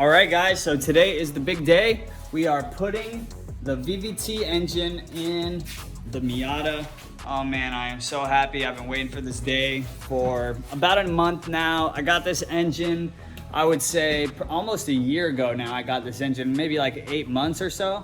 All right, guys, so today is the big day. We are putting the VVT engine in the Miata. Oh man, I am so happy. I've been waiting for this day for about a month now. I got this engine, I would say almost a year ago now. I got this engine, maybe like 8 months or so.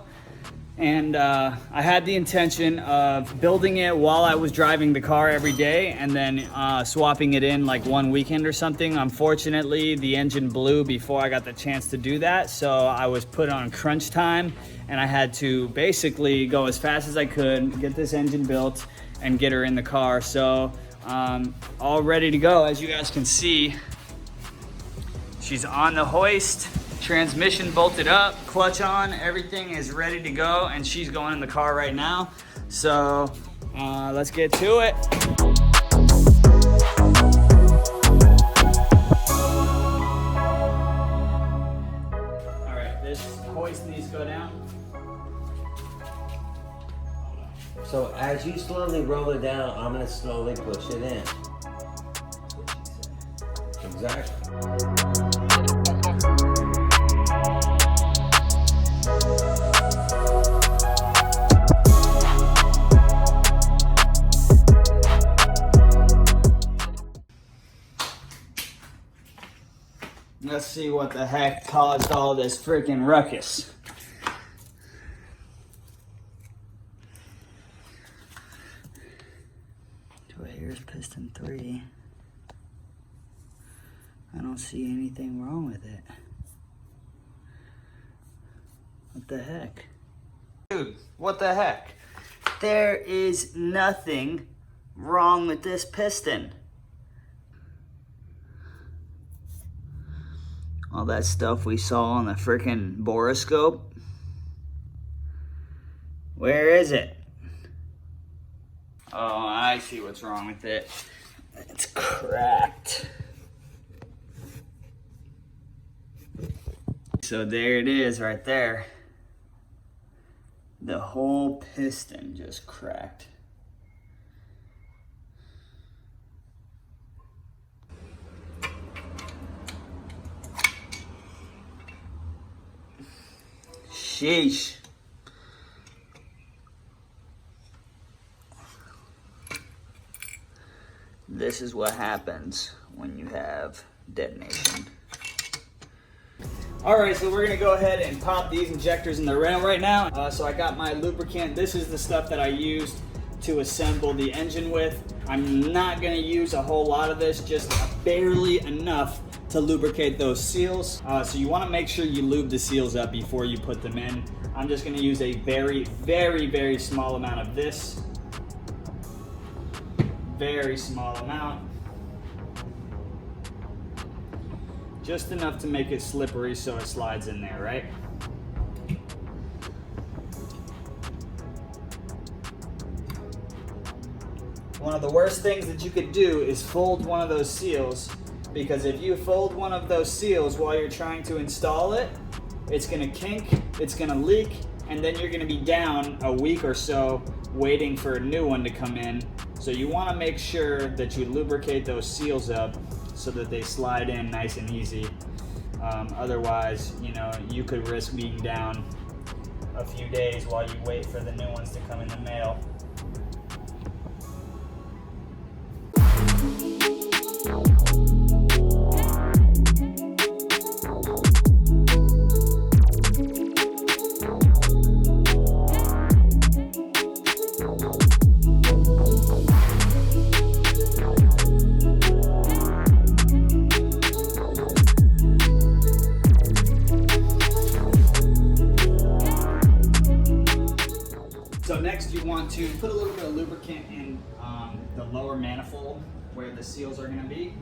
And I had the intention of building it while I was driving the car every day and then swapping it in like one weekend or something. Unfortunately, the engine blew before I got the chance to do that. So I was put on crunch time and I had to basically go as fast as I could, get this engine built and get her in the car. So all ready to go. As you guys can see, she's on the hoist. Transmission bolted up, clutch on, everything is ready to go, and she's going in the car right now. So let's get to it. All right, this hoist needs to go down. So as you slowly roll it down, I'm gonna slowly push it in. Exactly. Let's see what the heck caused all this freaking ruckus. So here's piston 3. I don't see anything wrong with it. What the heck? Dude, what the heck? There is nothing wrong with this piston. All that stuff we saw on the freaking boroscope. Where is it? Oh, I see what's wrong with it. It's cracked. So there it is right there. The whole piston just cracked. Sheesh. This is what happens when you have detonation. All right, so we're gonna go ahead and pop these injectors in the rim right now. So I got my lubricant. This is the stuff that I used to assemble the engine with. I'm not gonna use a whole lot of this, just barely enough to lubricate those seals. So you wanna make sure you lube the seals up before you put them in. I'm just gonna use a very, very, very small amount of this. Very small amount. Just enough to make it slippery so it slides in there, right? One of the worst things that you could do is fold one of those seals, because if you fold one of those seals while you're trying to install it, it's gonna kink, it's gonna leak, and then you're gonna be down a week or so waiting for a new one to come in. So you wanna make sure that you lubricate those seals up so that they slide in nice and easy. Otherwise, you know, you could risk being down a few days while you wait for the new ones to come in the mail. So next you want to put a little bit of lubricant in the lower manifold where the seals are going to be.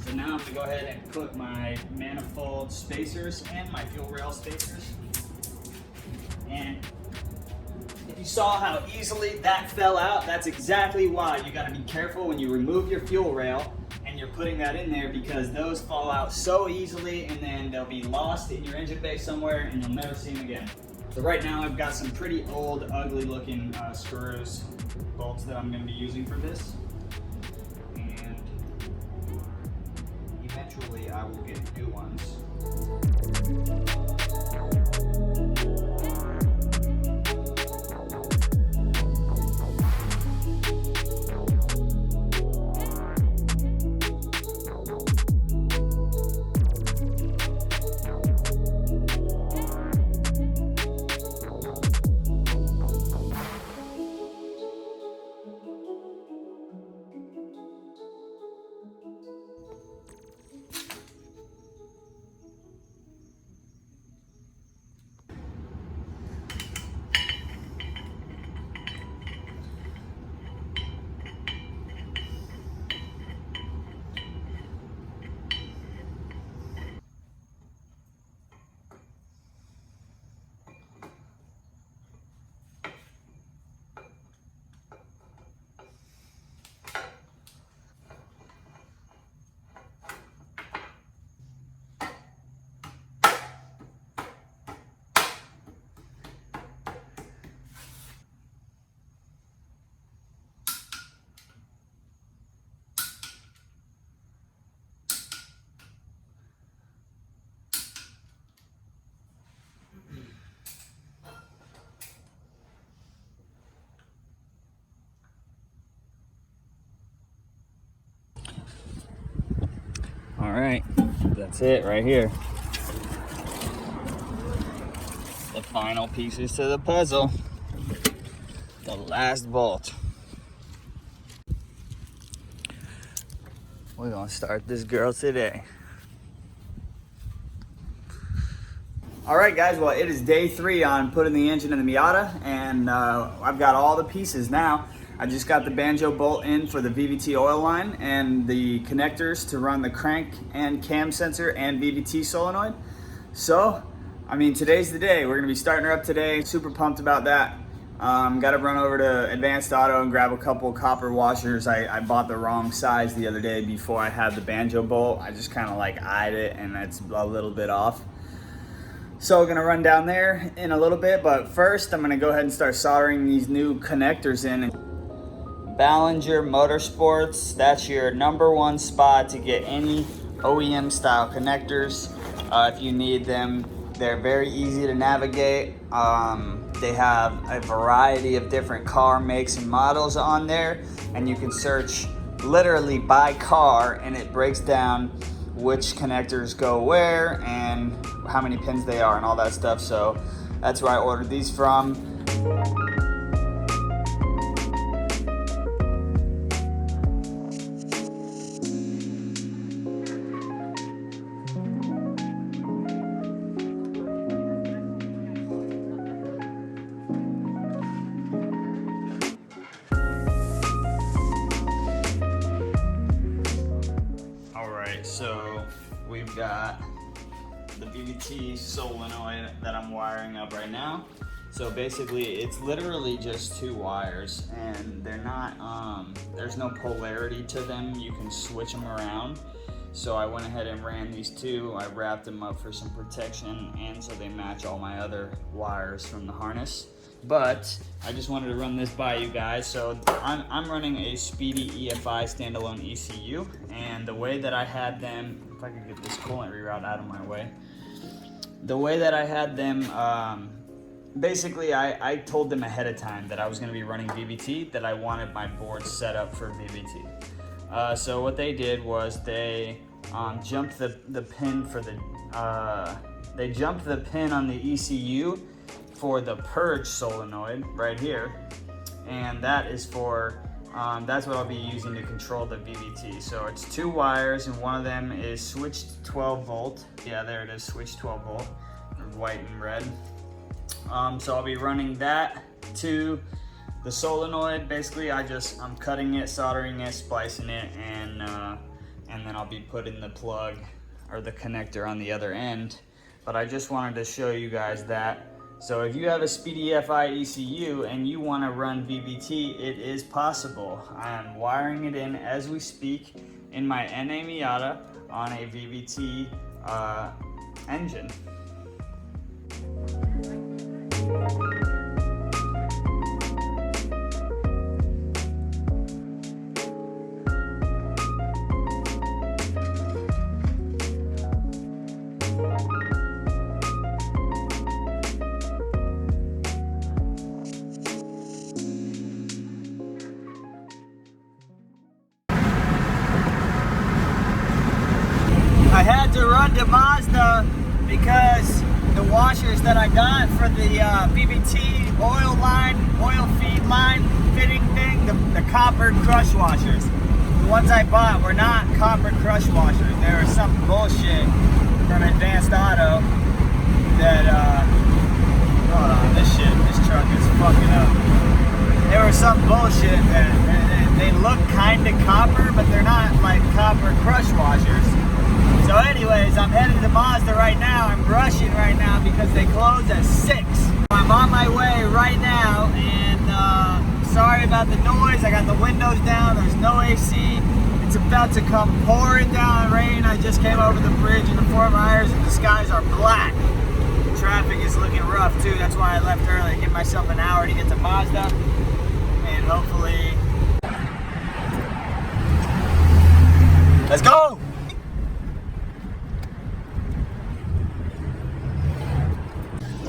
So now I'm going to go ahead and put my manifold spacers and my fuel rail spacers. And if you saw how easily that fell out, that's exactly why you got to be careful when you remove your fuel rail and you're putting that in there, because those fall out so easily and then they'll be lost in your engine bay somewhere and you'll never see them again. So right now I've got some pretty old, ugly looking screws, bolts that I'm going to be using for this. And eventually I will get new ones. All right, that's it right here. The final pieces to the puzzle. The last bolt. We're gonna start this girl today. All right, guys, well, it is day 3 on putting the engine in the Miata, and I've got all the pieces now. I just got the banjo bolt in for the VVT oil line and the connectors to run the crank and cam sensor and VVT solenoid. So, I mean, today's the day. We're gonna be starting her up today. Super pumped about that. Got to run over to Advanced Auto and grab a couple copper washers. I bought the wrong size the other day before I had the banjo bolt. I just kind of like eyed it and it's a little bit off. So we're gonna run down there in a little bit, but first I'm gonna go ahead and start soldering these new connectors in. Ballinger Motorsports, that's your #1 spot to get any OEM style connectors. If you need them, they're very easy to navigate. They have a variety of different car makes and models on there, and you can search literally by car and it breaks down which connectors go where and how many pins they are and all that stuff. So that's where I ordered these from. All right, so we've got the VVT solenoid that I'm wiring up right now. So basically it's literally just 2 wires and they're not, there's no polarity to them. You can switch them around. So I went ahead and ran these 2. I wrapped them up for some protection and so they match all my other wires from the harness. But I just wanted to run this by you guys. So I'm running a Speedy EFI standalone ECU, and the way that I had them, if I could get this coolant reroute out of my way, the way that I had them, basically I told them ahead of time that I was going to be running VVT, that I wanted my board set up for VVT. So what they did was they jumped the pin for the, they jumped the pin on the ECU for the purge solenoid right here, and that is for that's what I'll be using to control the VVT. So it's 2 wires and one of them is switched 12 volt. Yeah, there it is, switched 12 volt, white and red. So I'll be running that to the solenoid. Basically I'm cutting it, soldering it, splicing it, and then I'll be putting the plug or the connector on the other end. But I just wanted to show you guys that. So if you have a Speedy EFI ECU and you want to run VVT, it is possible. I am wiring it in as we speak in my NA Miata on a VVT engine. I had to run to Mazda because the washers that I got for the VVT oil line, oil feed line fitting thing, the copper crush washers, the ones I bought were not copper crush washers. They were some bullshit from Advanced Auto that, hold on, this truck is fucking up. They were some bullshit that they look kind of copper, but they're not like copper crush washers. So anyways, I'm headed to Mazda right now. I'm rushing right now because they close at 6. I'm on my way right now, and sorry about the noise. I got the windows down. There's no AC. It's about to come pouring down rain. I just came over the bridge in the Fort Myers, and the skies are black. The traffic is looking rough too. That's why I left early to give myself an hour to get to Mazda, and hopefully, let's go.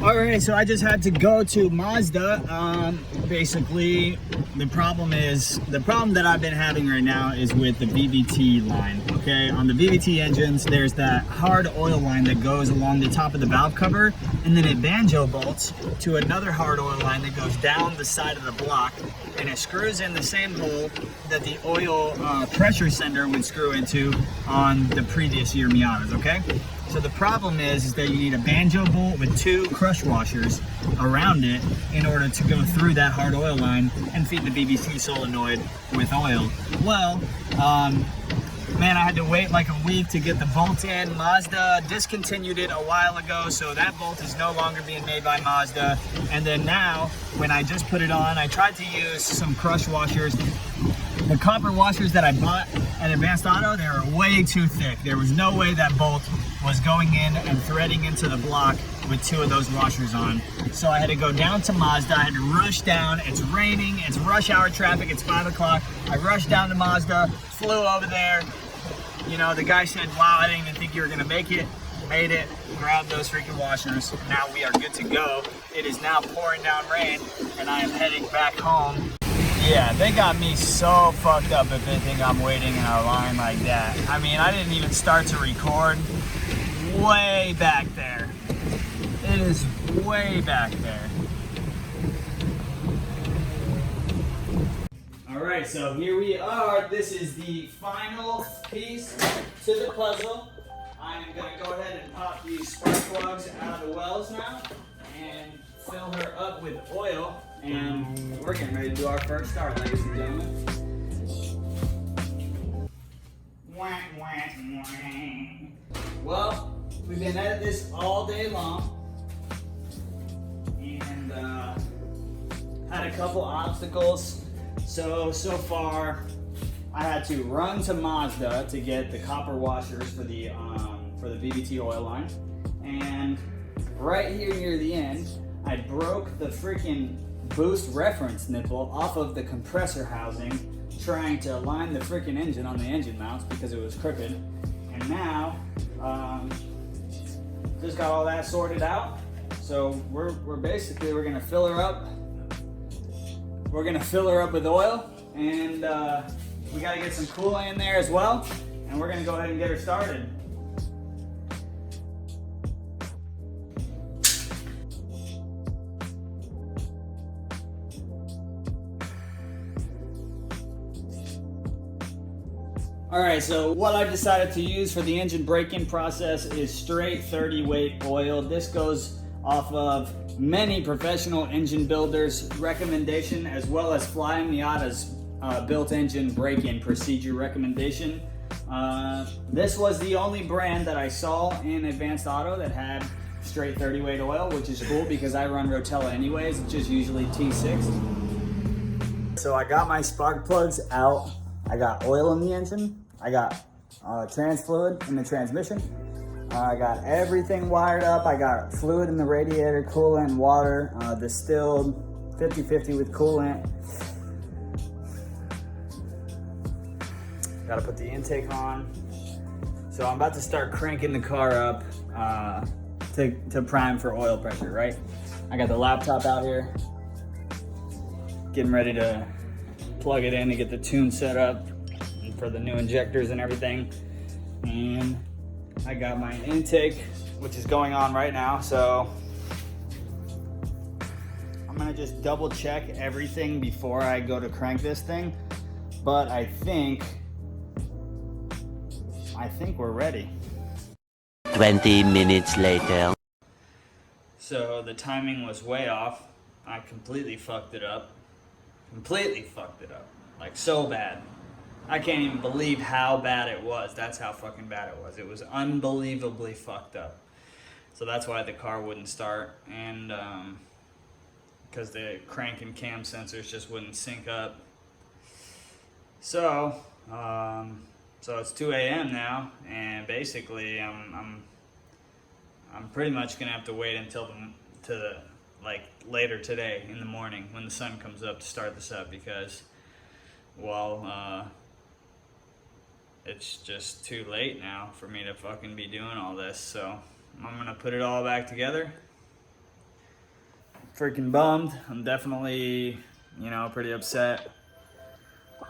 Alright, so I just had to go to Mazda. Basically, the problem that I've been having right now is with the VVT line, okay? On the VVT engines, there's that hard oil line that goes along the top of the valve cover, and then it banjo bolts to another hard oil line that goes down the side of the block, and it screws in the same hole that the oil pressure sender would screw into on the previous year Miatas, okay? So the problem is that you need a banjo bolt with 2 crush washers around it in order to go through that hard oil line and feed the VVT solenoid with oil. Well, man, I had to wait like a week to get the bolt in. Mazda discontinued it a while ago, so that bolt is no longer being made by Mazda. And then now, when I just put it on, I tried to use some crush washers. The copper washers that I bought at Advanced Auto, they were way too thick. There was no way that bolt was going in and threading into the block with 2 of those washers on. So I had to go down to Mazda. I had to rush down. It's raining. It's rush hour traffic. It's 5 o'clock. I rushed down to Mazda, flew over there. You know, the guy said, wow, I didn't even think you were going to make it. Made it, grabbed those freaking washers. Now we are good to go. It is now pouring down rain, and I am heading back home. Yeah, they got me so fucked up if they think I'm waiting in a line like that. I mean, I didn't even start to record way back there. It is way back there. All right, so here we are. This is the final piece to the puzzle. I'm gonna go ahead and pop these spark plugs out of the wells now and fill her up with oil. And we're getting ready to do our first start, ladies and gentlemen. Well, we've been at this all day long, and had a couple obstacles. So far, I had to run to Mazda to get the copper washers for the VVT oil line, and right here near the end, I broke the freaking boost reference nipple off of the compressor housing trying to align the freaking engine on the engine mounts because it was crooked. And now just got all that sorted out. So we're gonna fill her up. We're gonna fill her up with oil, and we gotta get some coolant in there as well, and we're gonna go ahead and get her started. All right, so what I've decided to use for the engine break-in process is straight 30 weight oil. This goes off of many professional engine builders' recommendation, as well as Flying Miata's built engine break-in procedure recommendation. This was the only brand that I saw in Advanced Auto that had straight 30 weight oil, which is cool because I run Rotella anyways, which is usually T6. So I got my spark plugs out. I got oil in the engine. I got trans fluid in the transmission. I got everything wired up. I got fluid in the radiator, coolant, water, distilled, 50-50 with coolant. Gotta put the intake on. So I'm about to start cranking the car up to prime for oil pressure, right? I got the laptop out here, getting ready to plug it in to get the tune set up for the new injectors and everything. And I got my intake, which is going on right now. So I'm gonna just double check everything before I go to crank this thing. But I think we're ready. 20 minutes later. So the timing was way off. I completely fucked it up. Like so bad. I can't even believe how bad it was. That's how fucking bad it was. It was unbelievably fucked up. So that's why the car wouldn't start. And because the crank and cam sensors just wouldn't sync up. So it's 2 a.m. now, and basically I'm pretty much gonna have to wait until like later today in the morning when the sun comes up to start this up, because it's just too late now for me to fucking be doing all this. So I'm gonna put it all back together. Freaking bummed. I'm definitely, pretty upset.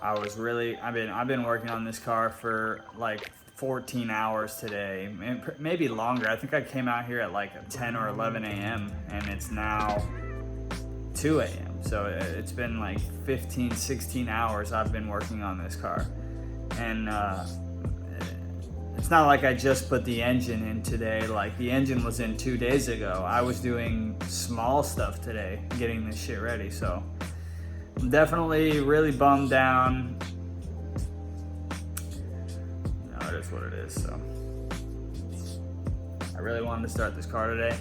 I've been working on this car for like 14 hours today, maybe longer. I think I came out here at like 10 or 11 a.m. and it's now 2 a.m. So it's been like 15, 16 hours I've been working on this car. And it's not like I just put the engine in today. Like the engine was in 2 days ago. I was doing small stuff today, getting this shit ready. So I'm definitely really bummed down. It is what it is. So I really wanted to start this car today,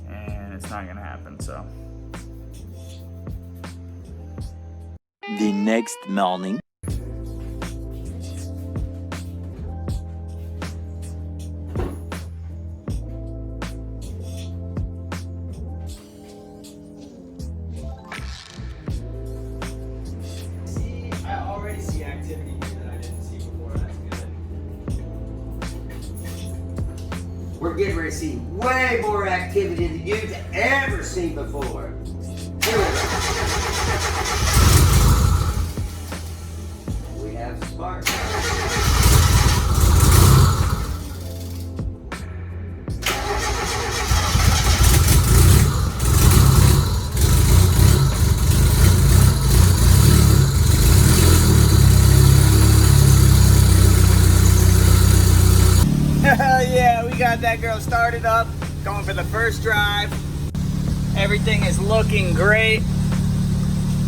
and it's not gonna happen. So The next morning. I already see activity here that I didn't see before. That's good. We're getting ready to see way more activity than you've ever seen before. We have sparks. Yeah, we got that girl started up, going for the first drive. Everything is looking great.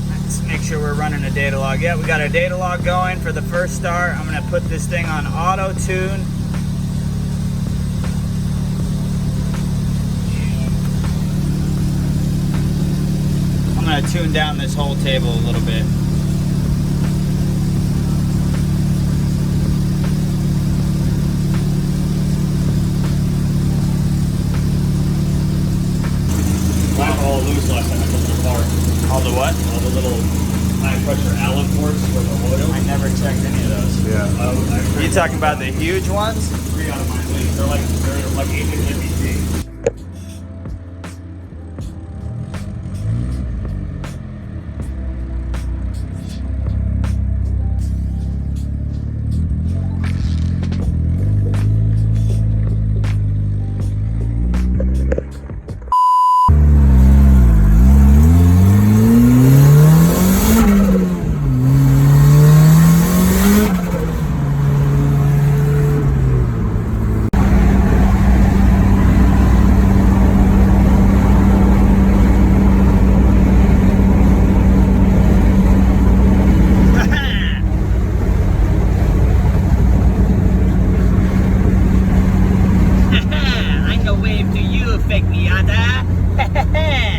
Let's make sure we're running a data log. Yeah, we got a data log going for the first start. I'm gonna put this thing on auto tune. I'm gonna tune down this whole table a little bit. All loose last time I took it apart. All the what? All the little high pressure Allen ports for the oil. I never checked any of those. Yeah. You talking about the huge ones? 3 out of my league. They're like 850 feet. I can wave to you, fake miata.